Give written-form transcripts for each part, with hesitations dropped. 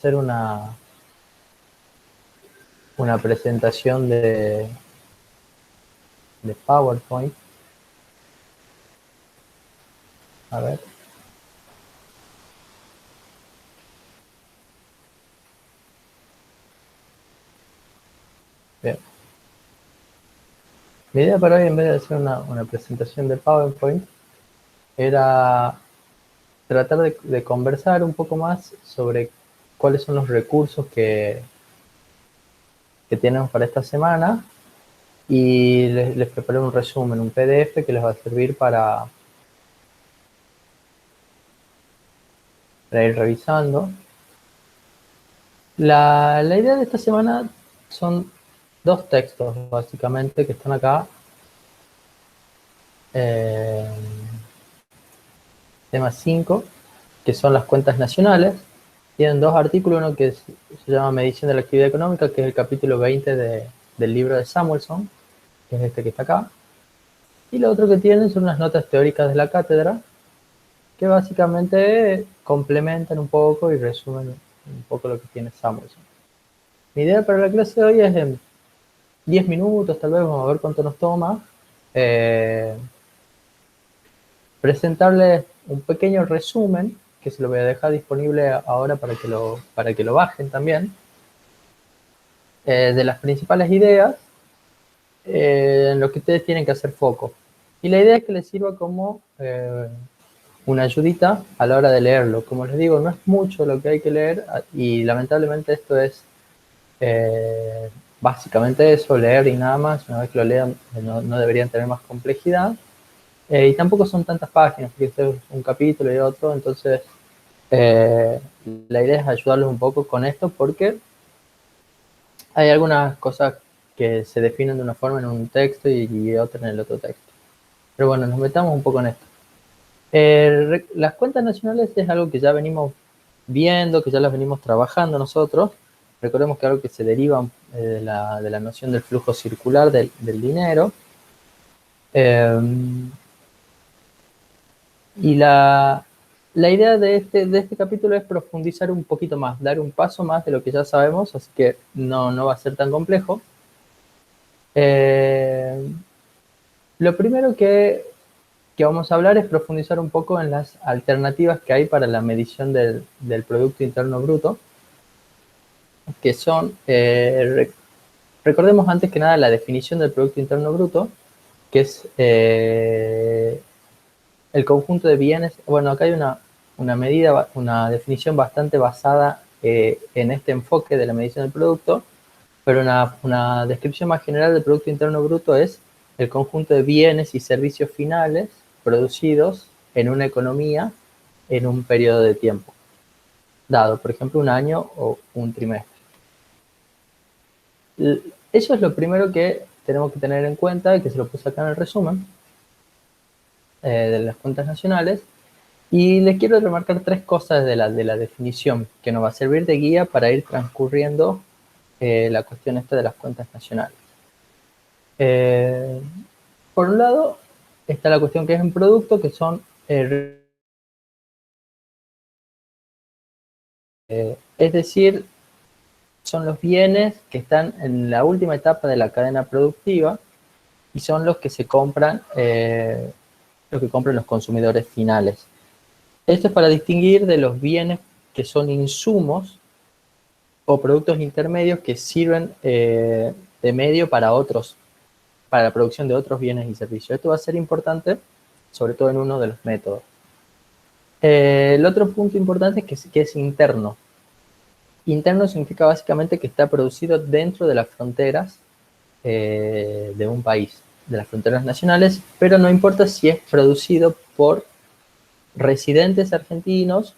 hacer una presentación de PowerPoint. A ver. Bien. Mi idea para hoy, en vez de hacer una presentación de PowerPoint, era tratar de conversar un poco más sobre cuáles son los recursos que tenemos para esta semana, y les preparé un resumen, un PDF que les va a servir para ir revisando. La idea de esta semana son dos textos, básicamente, que están acá. Tema 5, que son las cuentas nacionales. Tienen dos artículos, uno que se llama Medición de la Actividad Económica, que es el capítulo 20 del libro de Samuelson, que es este que está acá. Y lo otro que tienen son unas notas teóricas de la cátedra, que básicamente complementan un poco y resumen un poco lo que tiene Samuelson. Mi idea para la clase de hoy es en 10 minutos, tal vez, vamos a ver cuánto nos toma, presentarles un pequeño resumen, que se lo voy a dejar disponible ahora para que lo bajen también, de las principales ideas en lo que ustedes tienen que hacer foco. Y la idea es que les sirva como una ayudita a la hora de leerlo. Como les digo, no es mucho lo que hay que leer, y lamentablemente esto es básicamente eso, leer y nada más. Una vez que lo lean, no deberían tener más complejidad. Y tampoco son tantas páginas, porque es un capítulo y otro, entonces la idea es ayudarlos un poco con esto, porque hay algunas cosas que se definen de una forma en un texto y otra en el otro texto. Pero bueno, nos metamos un poco en esto. Las cuentas nacionales es algo que ya venimos viendo, que ya las venimos trabajando nosotros. Recordemos que algo que se deriva de la noción del flujo circular del dinero. Y la idea de este capítulo es profundizar un poquito más, dar un paso más de lo que ya sabemos, así que no va a ser tan complejo. Lo primero que vamos a hablar es profundizar un poco en las alternativas que hay para la medición del Producto Interno Bruto, que son, recordemos antes que nada la definición del Producto Interno Bruto, que es el conjunto de bienes. Bueno, acá hay una medida, una definición bastante basada en este enfoque de la medición del producto, pero una descripción más general del Producto Interno Bruto es el conjunto de bienes y servicios finales producidos en una economía en un periodo de tiempo dado, por ejemplo, un año o un trimestre. Eso es lo primero que tenemos que tener en cuenta, y que se lo puse acá en el resumen de las cuentas nacionales. Y les quiero remarcar tres cosas de la definición que nos va a servir de guía para ir transcurriendo la cuestión esta de las cuentas nacionales. Por un lado, está la cuestión que es un producto, que son es decir, son los bienes que están en la última etapa de la cadena productiva y son los que se compran, los consumidores finales. Esto es para distinguir de los bienes que son insumos o productos intermedios que sirven de medio para la producción de otros bienes y servicios. Esto va a ser importante, sobre todo en uno de los métodos. El otro punto importante es que es interno. Interno significa básicamente que está producido dentro de las fronteras de un país, de las fronteras nacionales, pero no importa si es producido por residentes argentinos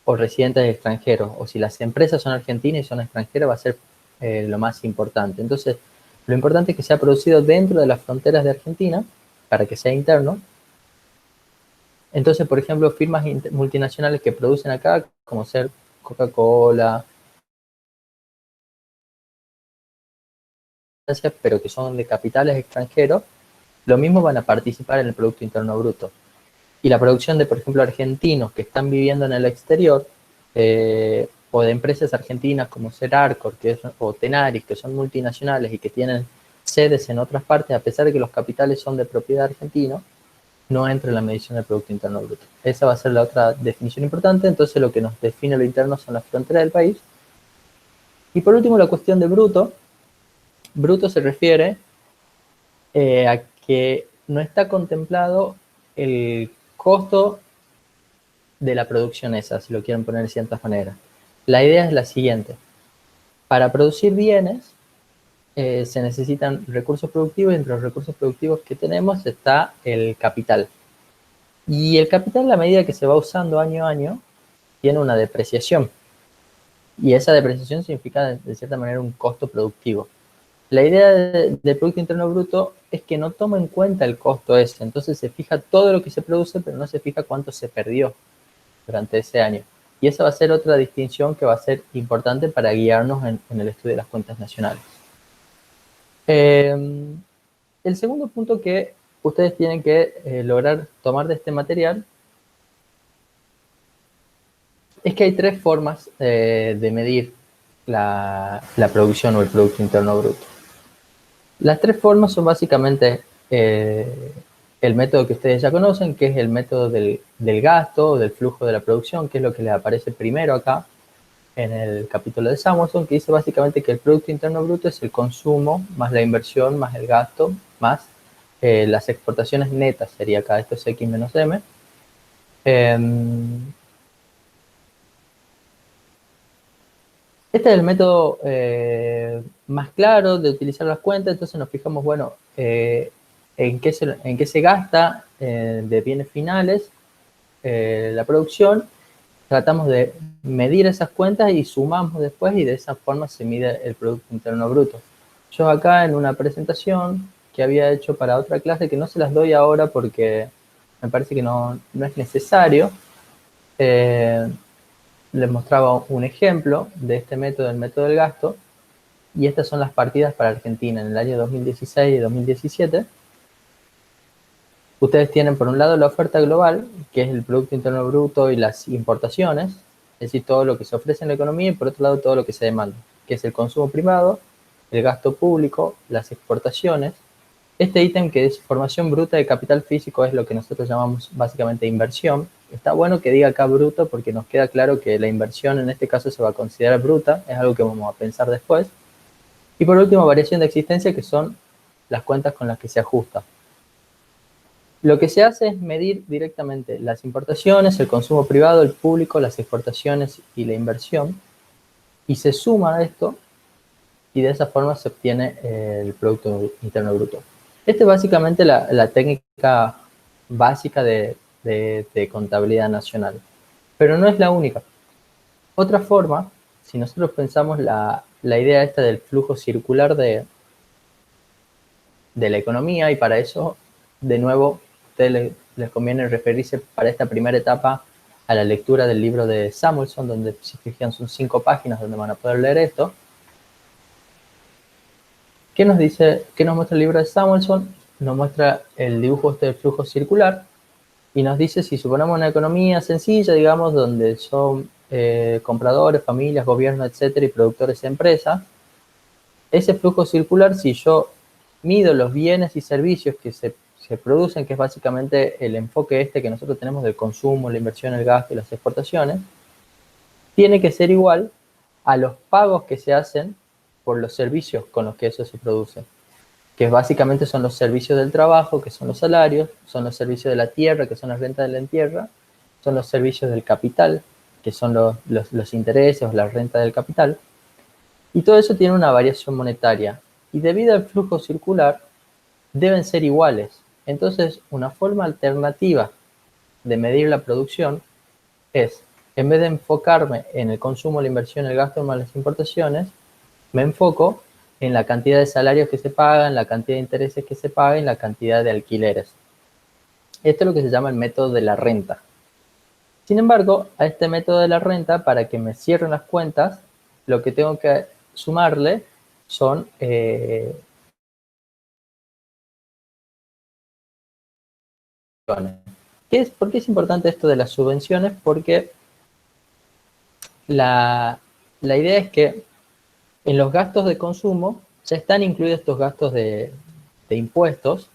o residentes extranjeros, o si las empresas son argentinas y son extranjeras, va a ser lo más importante. Entonces, lo importante es que sea producido dentro de las fronteras de Argentina para que sea interno. Entonces, por ejemplo, firmas multinacionales que producen acá, como ser Coca-Cola, pero que son de capitales extranjeros, lo mismo van a participar en el Producto Interno Bruto. Y la producción de, por ejemplo, argentinos que están viviendo en el exterior o de empresas argentinas como Serarcor o Tenaris, que son multinacionales y que tienen sedes en otras partes, a pesar de que los capitales son de propiedad argentina, no entra en la medición del Producto Interno Bruto. Esa va a ser la otra definición importante. Entonces, lo que nos define lo interno son las fronteras del país. Y por último, la cuestión de bruto. Bruto se refiere a que no está contemplado el costo de la producción esa, si lo quieren poner de cierta manera. La idea es la siguiente. Para producir bienes se necesitan recursos productivos, y entre los recursos productivos que tenemos está el capital. Y el capital, a medida que se va usando año a año, tiene una depreciación. Y esa depreciación significa, de cierta manera, un costo productivo. La idea del Producto Interno Bruto es que no toma en cuenta el costo ese. Entonces se fija todo lo que se produce, pero no se fija cuánto se perdió durante ese año. Y esa va a ser otra distinción que va a ser importante para guiarnos en el estudio de las cuentas nacionales. El segundo punto que ustedes tienen que lograr tomar de este material es que hay tres formas de medir la producción o el Producto Interno Bruto. Las tres formas son básicamente el método que ustedes ya conocen, que es el método del gasto o del flujo de la producción, que es lo que les aparece primero acá en el capítulo de Samuelson, que dice básicamente que el Producto Interno Bruto es el consumo más la inversión más el gasto más las exportaciones netas, sería acá, esto es X menos M. Este es el método más claro de utilizar las cuentas. Entonces nos fijamos, bueno, en qué se gasta de bienes finales la producción. Tratamos de medir esas cuentas y sumamos después, y de esa forma se mide el Producto Interno Bruto. Yo acá en una presentación que había hecho para otra clase, que no se las doy ahora porque me parece que no es necesario, les mostraba un ejemplo de este método, el método del gasto, y estas son las partidas para Argentina en el año 2016 y 2017. Ustedes tienen por un lado la oferta global, que es el Producto Interno Bruto y las importaciones, es decir, todo lo que se ofrece en la economía, y por otro lado todo lo que se demanda, que es el consumo privado, el gasto público, las exportaciones. Este ítem, que es formación bruta de capital físico, es lo que nosotros llamamos básicamente inversión. Está bueno que diga acá bruto porque nos queda claro que la inversión en este caso se va a considerar bruta, es algo que vamos a pensar después. Y por último, variación de existencia, que son las cuentas con las que se ajusta. Lo que se hace es medir directamente las importaciones, el consumo privado, el público, las exportaciones y la inversión, y se suma esto, y de esa forma se obtiene el Producto Interno Bruto. Esta es básicamente la técnica básica de contabilidad nacional, pero no es la única. Otra forma, si nosotros pensamos la idea esta del flujo circular de la economía, y para eso, de nuevo, a ustedes les conviene referirse para esta primera etapa a la lectura del libro de Samuelson, donde, si fijan, son 5 páginas donde van a poder leer esto. ¿Qué nos dice? ¿Qué nos muestra el libro de Samuelson? Nos muestra el dibujo del flujo circular y nos dice, si suponemos una economía sencilla, digamos, donde son compradores, familias, gobierno, etcétera, y productores, empresas, ese flujo circular, si yo mido los bienes y servicios que se producen, que es básicamente el enfoque este que nosotros tenemos del consumo, la inversión, el gasto y las exportaciones, tiene que ser igual a los pagos que se hacen por los servicios con los que eso se produce, que básicamente son los servicios del trabajo, que son los salarios, son los servicios de la tierra, que son las rentas de la tierra, son los servicios del capital, que son los intereses o la renta del capital, y todo eso tiene una variación monetaria, y debido al flujo circular deben ser iguales. Entonces, una forma alternativa de medir la producción es, en vez de enfocarme en el consumo, la inversión, el gasto más las importaciones, me enfoco en la cantidad de salarios que se pagan, la cantidad de intereses que se pagan y la cantidad de alquileres. Esto es lo que se llama el método de la renta. Sin embargo, a este método de la renta, para que me cierren las cuentas, lo que tengo que sumarle son ¿Por qué es importante esto de las subvenciones? Porque la idea es que en los gastos de consumo ya están incluidos estos gastos de impuestos,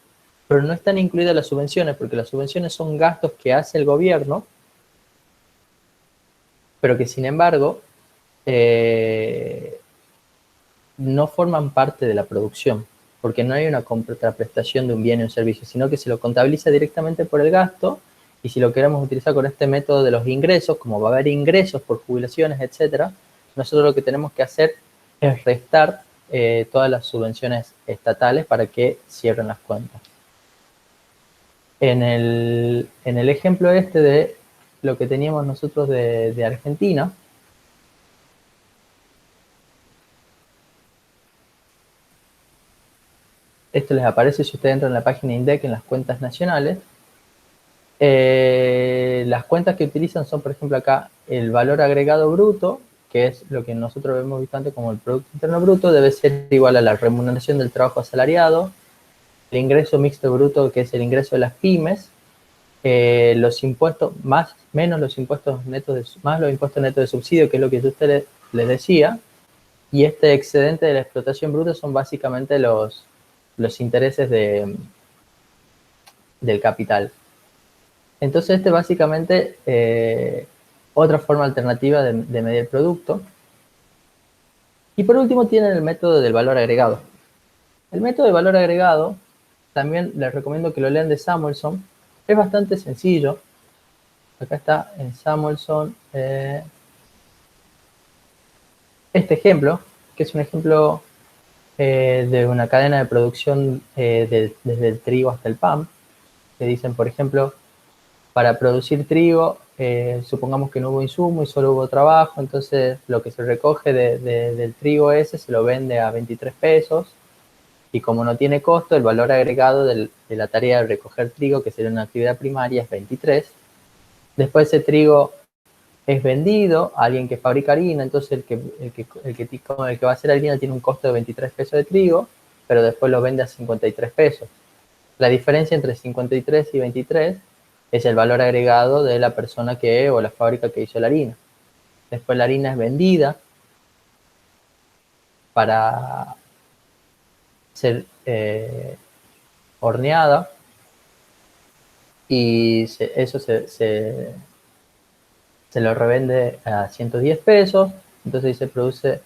pero no están incluidas las subvenciones, porque las subvenciones son gastos que hace el gobierno, pero que sin embargo no forman parte de la producción, porque no hay una contraprestación de un bien y un servicio, sino que se lo contabiliza directamente por el gasto, y si lo queremos utilizar con este método de los ingresos, como va a haber ingresos por jubilaciones, etcétera, nosotros lo que tenemos que hacer es restar todas las subvenciones estatales para que cierren las cuentas. En el ejemplo este de lo que teníamos nosotros de Argentina, esto les aparece si ustedes entran en la página INDEC en las cuentas nacionales. Las cuentas que utilizan son, por ejemplo, acá el valor agregado bruto, que es lo que nosotros hemos visto antes como el Producto Interno Bruto, debe ser igual a la remuneración del trabajo asalariado, el ingreso mixto bruto, que es el ingreso de las pymes, los impuestos, menos los impuestos netos, más los impuestos netos de subsidio, que es lo que yo a ustedes les decía, y este excedente de la explotación bruta son básicamente los intereses del capital. Entonces, este básicamente otra forma alternativa de medir el producto. Y por último tienen el método del valor agregado. El método del valor agregado, también les recomiendo que lo lean de Samuelson, es bastante sencillo. Acá está en Samuelson este ejemplo, que es un ejemplo de una cadena de producción desde el trigo hasta el pan, que dicen, por ejemplo, para producir trigo, supongamos que no hubo insumo y solo hubo trabajo, entonces lo que se recoge del trigo ese se lo vende a 23 pesos, y como no tiene costo, el valor agregado de la tarea de recoger trigo, que sería una actividad primaria, es 23. Después ese trigo es vendido a alguien que fabrica harina, entonces el que va a hacer harina tiene un costo de 23 pesos de trigo, pero después lo vende a 53 pesos. La diferencia entre 53 y 23 es el valor agregado de la persona o la fábrica que hizo la harina. Después la harina es vendida para ser horneada, y eso se lo revende a 110 pesos, entonces ahí se produce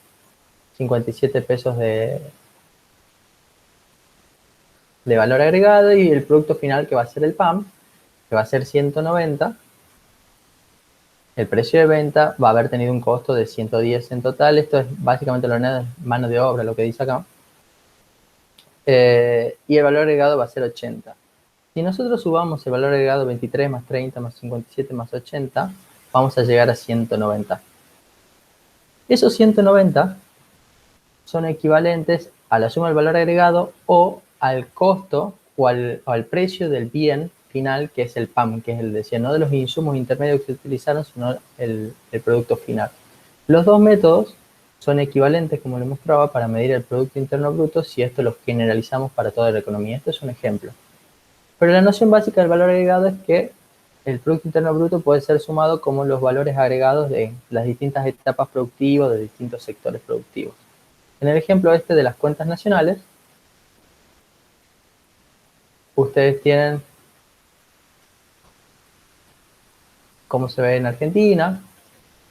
57 pesos de valor agregado, y el producto final, que va a ser el pan, que va a ser 190, el precio de venta va a haber tenido un costo de 110 en total. Esto es básicamente la mano de obra, lo que dice acá. Y el valor agregado va a ser 80. Si nosotros subamos el valor agregado 23 más 30 más 57 más 80, vamos a llegar a 190. Esos 190 son equivalentes a la suma del valor agregado o al costo o al precio del bien final, que es el PAM, que es el decía, no de los insumos intermedios que se utilizaron, sino el producto final. Los dos métodos son equivalentes, como les mostraba, para medir el Producto Interno Bruto si esto lo generalizamos para toda la economía. Esto es un ejemplo. Pero la noción básica del valor agregado es que el Producto Interno Bruto puede ser sumado como los valores agregados de las distintas etapas productivas de distintos sectores productivos. En el ejemplo este de las cuentas nacionales, ustedes tienen cómo se ve en Argentina,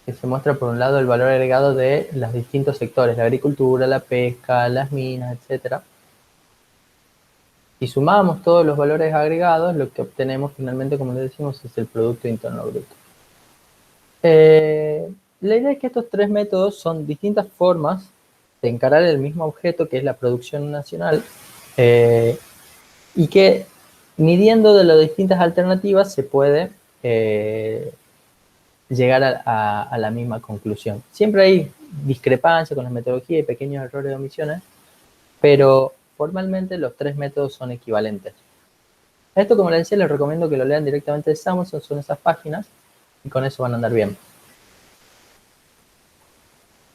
que se muestra por un lado el valor agregado de los distintos sectores, la agricultura, la pesca, las minas, etc. Si sumamos todos los valores agregados, lo que obtenemos finalmente, como les decimos, es el Producto Interno Bruto. La idea es que estos tres métodos son distintas formas de encarar el mismo objeto, que es la producción nacional, y que midiendo de las distintas alternativas se puede llegar a la misma conclusión. Siempre hay discrepancia con la metodología y pequeños errores de omisiones, pero formalmente los tres métodos son equivalentes. Esto, como les decía, les recomiendo que lo lean directamente de Samuelson, son esas páginas, y con eso van a andar bien.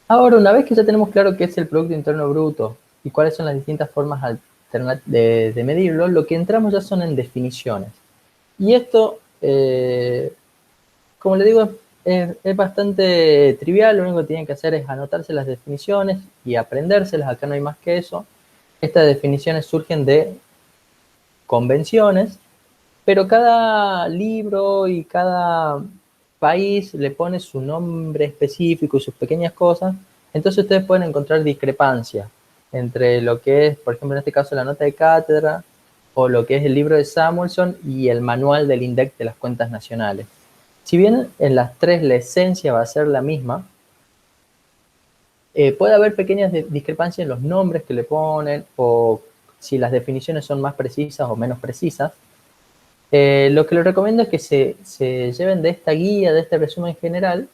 Ahora, una vez que ya tenemos claro qué es el Producto Interno Bruto y cuáles son las distintas formas de medirlo, lo que entramos ya son en definiciones. Y esto, como le digo, es bastante trivial, lo único que tienen que hacer es anotarse las definiciones y aprendérselas, acá no hay más que eso. Estas definiciones surgen de convenciones, pero cada libro y cada país le pone su nombre específico y sus pequeñas cosas, entonces ustedes pueden encontrar discrepancias entre lo que es, por ejemplo, en este caso la nota de cátedra, o lo que es el libro de Samuelson y el manual del INDEC de las cuentas nacionales. Si bien en las tres la esencia va a ser la misma, puede haber pequeñas discrepancias en los nombres que le ponen o si las definiciones son más precisas o menos precisas. Lo que les recomiendo es que se lleven de esta guía, de este resumen general,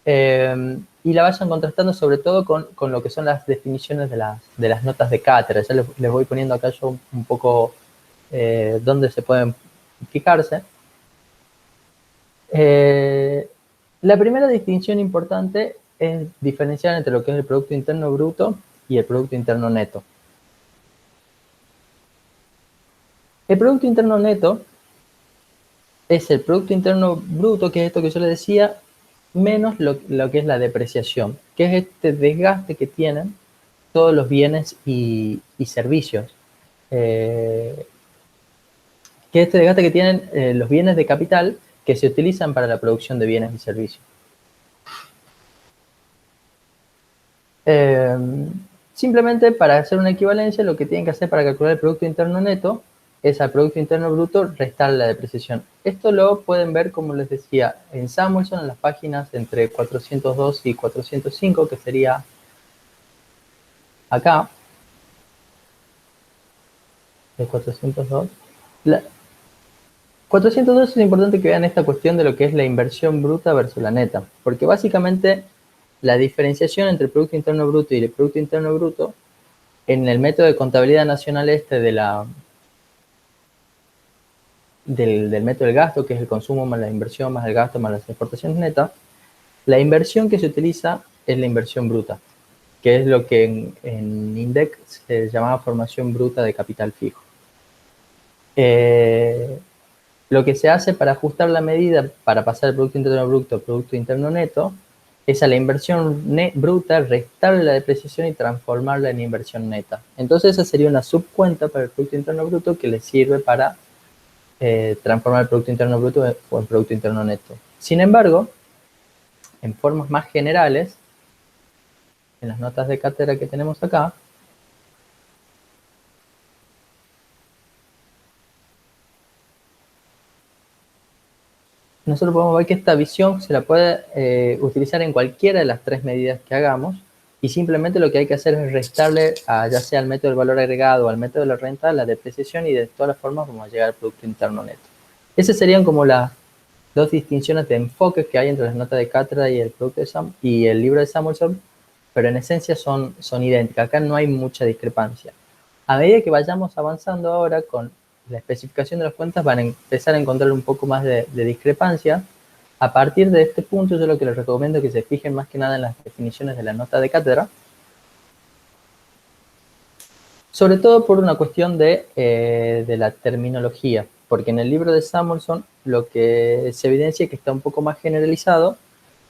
y la vayan contrastando sobre todo con lo que son las definiciones de las notas de cátedra. Ya les voy poniendo acá yo un poco dónde se pueden fijarse. La primera distinción importante es diferenciar entre lo que es el Producto Interno Bruto y el Producto Interno Neto. El Producto Interno Neto es el Producto Interno Bruto, que es esto que yo les decía, menos lo que es la depreciación, que es este desgaste que tienen todos los bienes y servicios. Que es este desgaste que tienen los bienes de capital que se utilizan para la producción de bienes y servicios. Simplemente para hacer una equivalencia, lo que tienen que hacer para calcular el Producto Interno Neto es al Producto Interno Bruto restar la depreciación. Esto lo pueden ver, como les decía, en Samuelson, en las páginas entre 402 y 405, que sería acá, de 402. 402 es importante que vean esta cuestión de lo que es la inversión bruta versus la neta, porque básicamente la diferenciación entre el Producto Interno Bruto y el Producto Interno Bruto en el método de contabilidad nacional del método del gasto, que es el consumo más la inversión más el gasto más las exportaciones netas, la inversión que se utiliza es la inversión bruta, que es lo que en INDEC se llamaba formación bruta de capital fijo. Lo que se hace para ajustar la medida para pasar el Producto Interno Bruto al Producto Interno Neto es a la inversión bruta restarle la depreciación y transformarla en inversión neta. Entonces esa sería una subcuenta para el Producto Interno Bruto que le sirve para transformar el Producto Interno Bruto en Producto Interno Neto. Sin embargo, en formas más generales, en las notas de cátedra que tenemos acá, nosotros podemos ver que esta visión se la puede utilizar en cualquiera de las tres medidas que hagamos, y simplemente lo que hay que hacer es restarle ya sea al método del valor agregado o al método de la renta la depreciación, y de todas las formas vamos a llegar al Producto Interno Neto. Esas serían como las dos distinciones de enfoque que hay entre las notas de cátedra y el libro de Samuelson, pero en esencia son idénticas. Acá no hay mucha discrepancia. A medida que vayamos avanzando ahora con la especificación de las cuentas, van a empezar a encontrar un poco más de discrepancia. A partir de este punto, yo lo que les recomiendo es que se fijen más que nada en las definiciones de la nota de cátedra, sobre todo por una cuestión de la terminología, porque en el libro de Samuelson lo que se evidencia es que está un poco más generalizado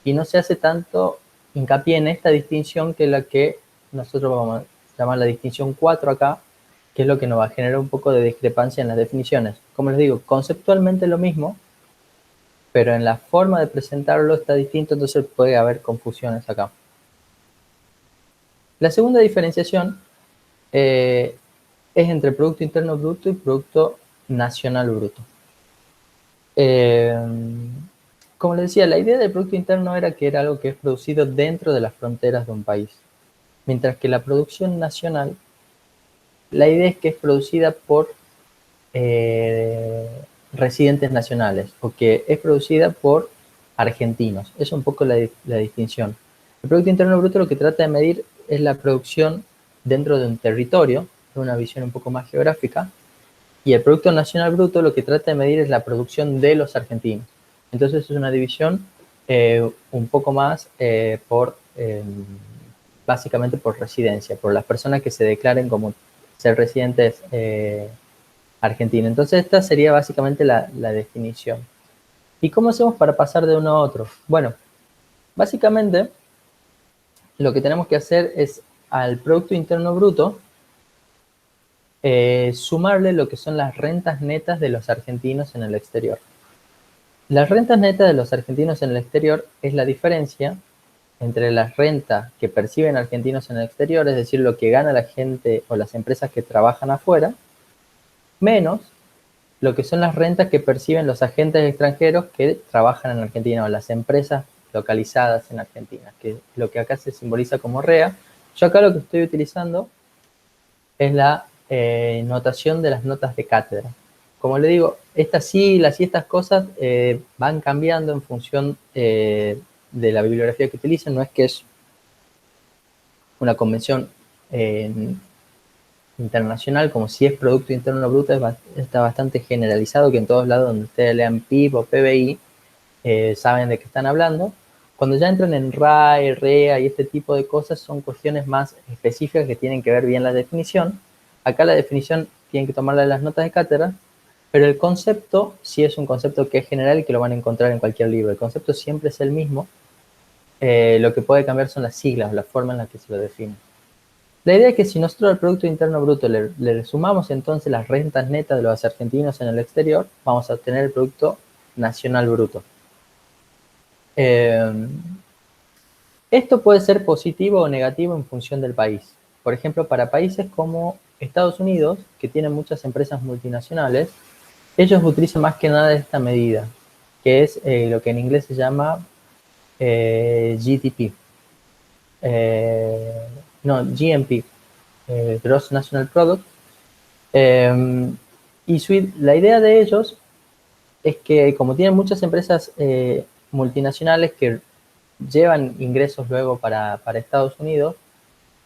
y no se hace tanto hincapié en esta distinción, que es la que nosotros vamos a llamar la distinción 4 acá, que es lo que nos va a generar un poco de discrepancia en las definiciones. Como les digo, conceptualmente lo mismo, pero en la forma de presentarlo está distinto, entonces puede haber confusiones acá. La segunda diferenciación es entre Producto Interno Bruto y Producto Nacional Bruto. Como les decía, la idea del Producto Interno era que era algo que es producido dentro de las fronteras de un país, mientras que la producción nacional, la idea es que es producida por residentes nacionales, o que es producida por argentinos. Es un poco la distinción. El Producto Interno Bruto lo que trata de medir es la producción dentro de un territorio, de una visión un poco más geográfica, y el Producto Nacional Bruto lo que trata de medir es la producción de los argentinos. Entonces es una división un poco más básicamente por residencia, por las personas que se declaren como ser residentes argentinos. Entonces esta sería básicamente la definición. ¿Y cómo hacemos para pasar de uno a otro? Bueno, básicamente lo que tenemos que hacer es al Producto Interno Bruto sumarle lo que son las rentas netas de los argentinos en el exterior. Las rentas netas de los argentinos en el exterior es la diferencia entre las rentas que perciben argentinos en el exterior, es decir, lo que gana la gente o las empresas que trabajan afuera, menos lo que son las rentas que perciben los agentes extranjeros que trabajan en Argentina o las empresas localizadas en Argentina, que es lo que acá se simboliza como REA. Yo acá lo que estoy utilizando es la notación de las notas de cátedra. Como le digo, estas siglas y estas cosas van cambiando en función de la bibliografía que utilicen, no es que es una convención internacional, como si es Producto Interno Bruto, está bastante generalizado, que en todos lados donde ustedes lean PIB o PBI, saben de qué están hablando. Cuando ya entran en RAE, REA y este tipo de cosas, son cuestiones más específicas que tienen que ver bien la definición. Acá la definición tienen que tomarla de las notas de cátedra, pero el concepto sí es un concepto que es general y que lo van a encontrar en cualquier libro. El concepto siempre es el mismo. Lo que puede cambiar son las siglas o la forma en la que se lo define. La idea es que si nosotros al Producto Interno Bruto le sumamos entonces las rentas netas de los argentinos en el exterior, vamos a obtener el Producto Nacional Bruto. Esto puede ser positivo o negativo en función del país. Por ejemplo, para países como Estados Unidos, que tienen muchas empresas multinacionales, ellos utilizan más que nada esta medida, que es lo que en inglés se llama GDP. No, GNP, Gross National Product. Y la idea de ellos es que como tienen muchas empresas multinacionales que llevan ingresos luego para Estados Unidos,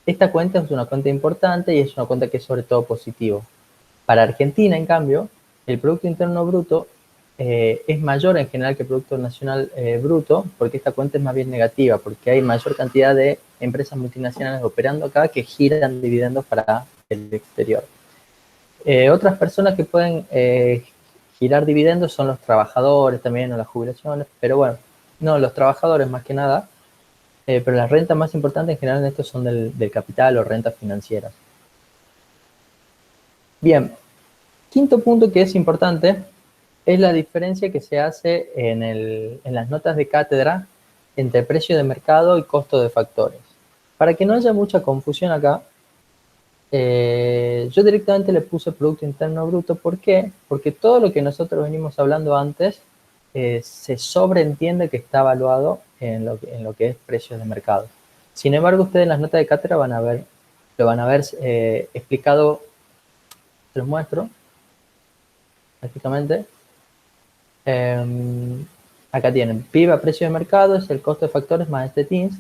esta cuenta es una cuenta importante y es una cuenta que es sobre todo positivo. Para Argentina, en cambio, el Producto Interno Bruto es mayor en general que el Producto Nacional Bruto, porque esta cuenta es más bien negativa, porque hay mayor cantidad de empresas multinacionales operando acá que giran dividendos para el exterior. Otras personas que pueden girar dividendos son los trabajadores también o las jubilaciones, pero bueno, no, los trabajadores más que nada, pero las rentas más importantes en general en esto son del capital o rentas financieras. Bien, quinto punto que es importante es la diferencia que se hace en las notas de cátedra entre precio de mercado y costo de factores. Para que no haya mucha confusión acá, yo directamente le puse Producto Interno Bruto. ¿Por qué? Porque todo lo que nosotros venimos hablando antes se sobreentiende que está evaluado en lo que es precios de mercado. Sin embargo, ustedes en las notas de cátedra lo van a ver explicado, se los muestro, prácticamente. Acá tienen PIB a precio de mercado, es el costo de factores más este TINS.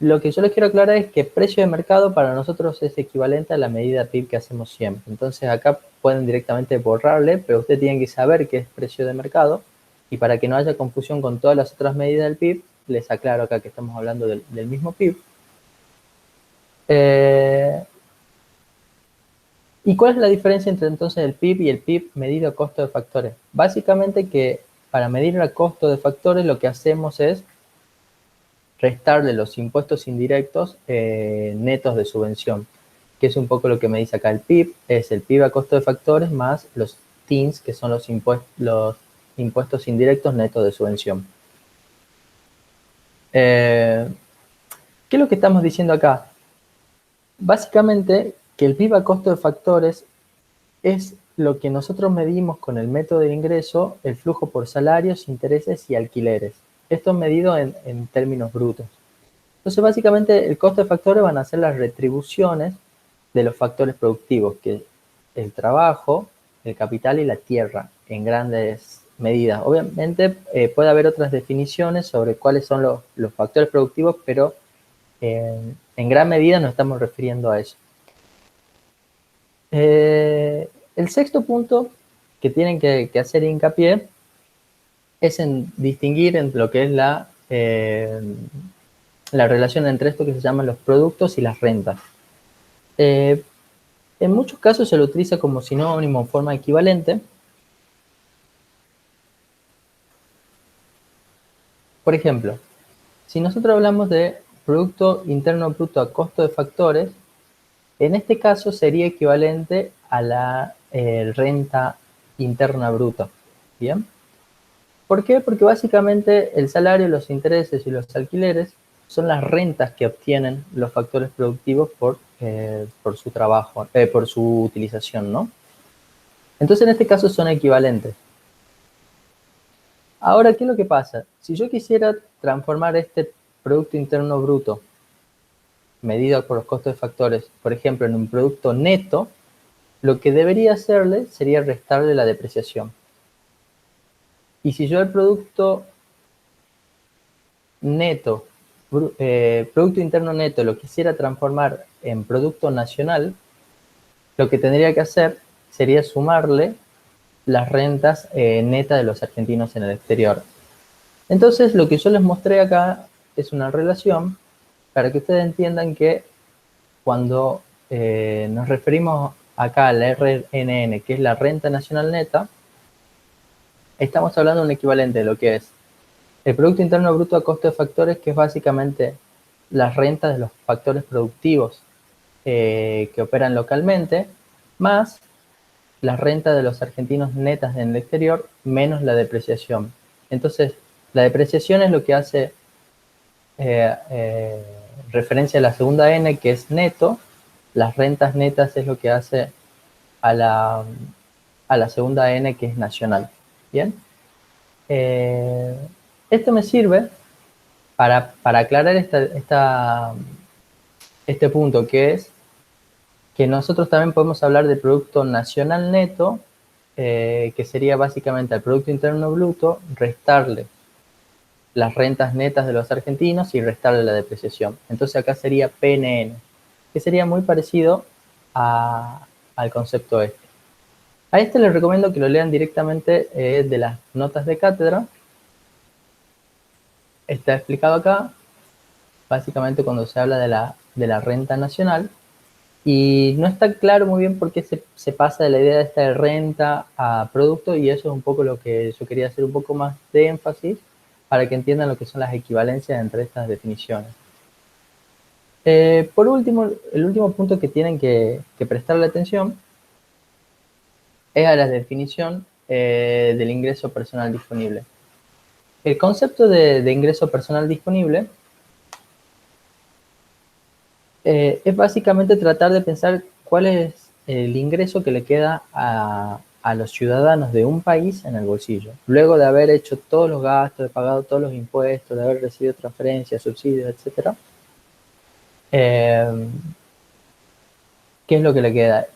Lo que yo les quiero aclarar es que precio de mercado para nosotros es equivalente a la medida PIB que hacemos siempre. Entonces acá pueden directamente borrarle, pero ustedes tienen que saber qué es precio de mercado. Y para que no haya confusión con todas las otras medidas del PIB, les aclaro acá que estamos hablando del mismo PIB. ¿Y cuál es la diferencia entre entonces el PIB y el PIB medido a costo de factores? Básicamente que para medir el costo de factores lo que hacemos es restarle los impuestos indirectos netos de subvención, que es un poco lo que me dice acá el PIB, es el PIB a costo de factores más los TINS, que son los impuestos indirectos netos de subvención. ¿Qué es lo que estamos diciendo acá? Básicamente que el PIB a costo de factores es lo que nosotros medimos con el método de ingreso, el flujo por salarios, intereses y alquileres. Esto es medido en términos brutos. Entonces, básicamente, el costo de factores van a ser las retribuciones de los factores productivos, que es el trabajo, el capital y la tierra, en grandes medidas. Obviamente, puede haber otras definiciones sobre cuáles son los factores productivos, pero en gran medida nos estamos refiriendo a eso. El sexto punto que tienen que hacer hincapié es en distinguir entre lo que es la relación entre esto que se llaman los productos y las rentas. En muchos casos se lo utiliza como sinónimo en forma equivalente, Por ejemplo, si nosotros hablamos de Producto Interno Bruto a costo de factores, en este caso sería equivalente a la renta interna bruta. ¿Bien? ¿Por qué? Porque básicamente el salario, los intereses y los alquileres son las rentas que obtienen los factores productivos por su trabajo, por su utilización, ¿no? Entonces, en este caso son equivalentes. Ahora, ¿qué es lo que pasa? Si yo quisiera transformar este Producto Interno Bruto medido por los costos de factores, por ejemplo, en un producto neto, lo que debería hacerle sería restarle la depreciación. Y si yo el producto neto, Producto Interno Neto, lo quisiera transformar en Producto Nacional, lo que tendría que hacer sería sumarle las rentas netas de los argentinos en el exterior. Entonces, lo que yo les mostré acá es una relación para que ustedes entiendan que cuando nos referimos acá a la RNN, que es la renta nacional neta, estamos hablando de un equivalente de lo que es el Producto Interno Bruto a costo de factores, que es básicamente las rentas de los factores productivos que operan localmente, más las rentas de los argentinos netas en el exterior, menos la depreciación. Entonces, la depreciación es lo que hace referencia a la segunda N, que es neto. Las rentas netas es lo que hace a la segunda N, que es nacional. ¿Bien? Esto me sirve para aclarar este punto, que es que nosotros también podemos hablar de Producto Nacional Neto, que sería básicamente al Producto Interno Bruto, restarle las rentas netas de los argentinos y restarle la depreciación. Entonces acá sería PNN, que sería muy parecido al concepto este. A este les recomiendo que lo lean directamente de las notas de cátedra. Está explicado acá, básicamente cuando se habla de la renta nacional, y no está claro muy bien por qué se pasa de la idea de esta de renta a producto, y eso es un poco lo que yo quería hacer un poco más de énfasis para que entiendan lo que son las equivalencias entre estas definiciones. Por último, el último punto que tienen que prestarle atención es a la definición del ingreso personal disponible. El concepto de ingreso personal disponible es básicamente tratar de pensar cuál es el ingreso que le queda a los ciudadanos de un país en el bolsillo, luego de haber hecho todos los gastos, de pagado todos los impuestos, de haber recibido transferencias, subsidios, etc. ¿Qué es lo que le queda?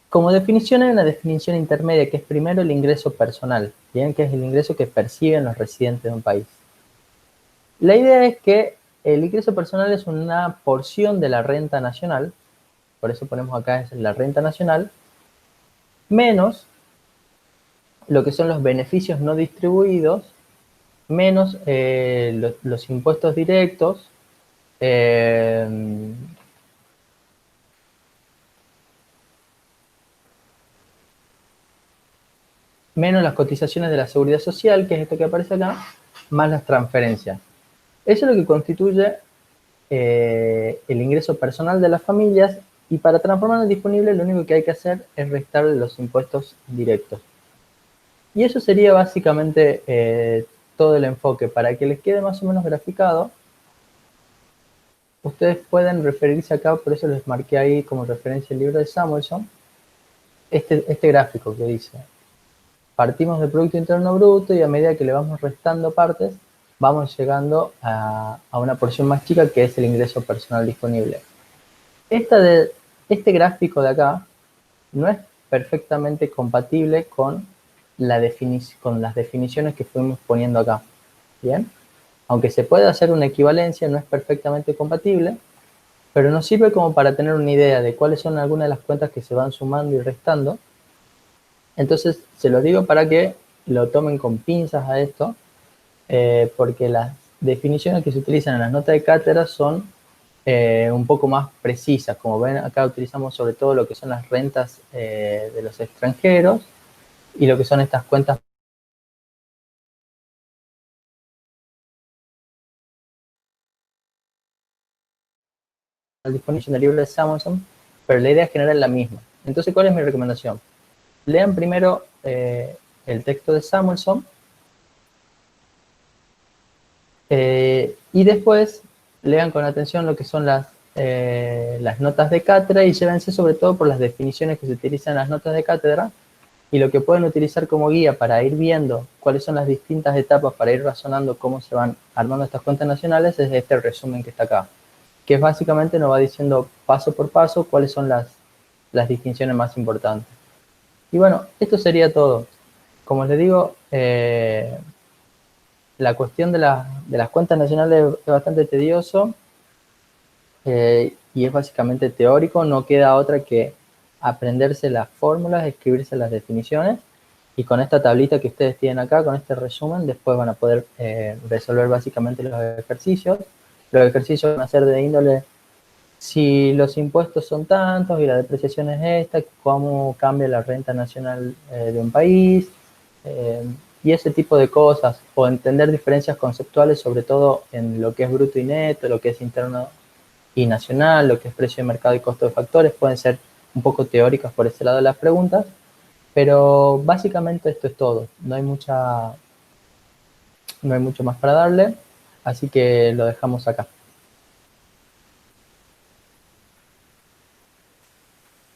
Como definición hay una definición intermedia que es primero el ingreso personal, ¿bien? Que es el ingreso que perciben los residentes de un país. La idea es que el ingreso personal es una porción de la renta nacional, por eso ponemos acá es la renta nacional, menos lo que son los beneficios no distribuidos, menos los impuestos directos, eh, menos las cotizaciones de la seguridad social, que es esto que aparece acá, más las transferencias. Eso es lo que constituye el ingreso personal de las familias, y para transformarlo en disponible lo único que hay que hacer es restarle los impuestos directos. Y eso sería básicamente todo el enfoque. Para que les quede más o menos graficado, ustedes pueden referirse acá, por eso les marqué ahí como referencia el libro de Samuelson, este gráfico que dice: partimos del Producto Interno Bruto y a medida que le vamos restando partes, vamos llegando a una porción más chica, que es el ingreso personal disponible. Este gráfico de acá no es perfectamente compatible con las definiciones que fuimos poniendo acá. ¿Bien? Aunque se puede hacer una equivalencia, no es perfectamente compatible, pero nos sirve como para tener una idea de cuáles son algunas de las cuentas que se van sumando y restando. Entonces, se los digo para que lo tomen con pinzas a esto, porque las definiciones que se utilizan en las notas de cátedra son un poco más precisas. Como ven, acá utilizamos sobre todo lo que son las rentas de los extranjeros y lo que son estas cuentas disponible libre de Samuelson, pero la idea general es la misma. Entonces, ¿cuál es mi recomendación? Lean primero el texto de Samuelson y después lean con atención lo que son las notas de cátedra y llévense sobre todo por las definiciones que se utilizan en las notas de cátedra y lo que pueden utilizar como guía para ir viendo cuáles son las distintas etapas para ir razonando cómo se van armando estas cuentas nacionales es este resumen que está acá, que básicamente nos va diciendo paso por paso cuáles son las distinciones más importantes. Y bueno, esto sería todo. Como les digo, la cuestión de las cuentas nacionales es bastante tedioso y es básicamente teórico, no queda otra que aprenderse las fórmulas, escribirse las definiciones y con esta tablita que ustedes tienen acá, con este resumen, después van a poder resolver básicamente los ejercicios. Los ejercicios van a ser de índole, si los impuestos son tantos y la depreciación es esta, cómo cambia la renta nacional de un país, y ese tipo de cosas, o entender diferencias conceptuales, sobre todo en lo que es bruto y neto, lo que es interno y nacional, lo que es precio de mercado y costo de factores, pueden ser un poco teóricas por ese lado de las preguntas, pero básicamente esto es todo, no hay mucho más para darle, así que lo dejamos acá.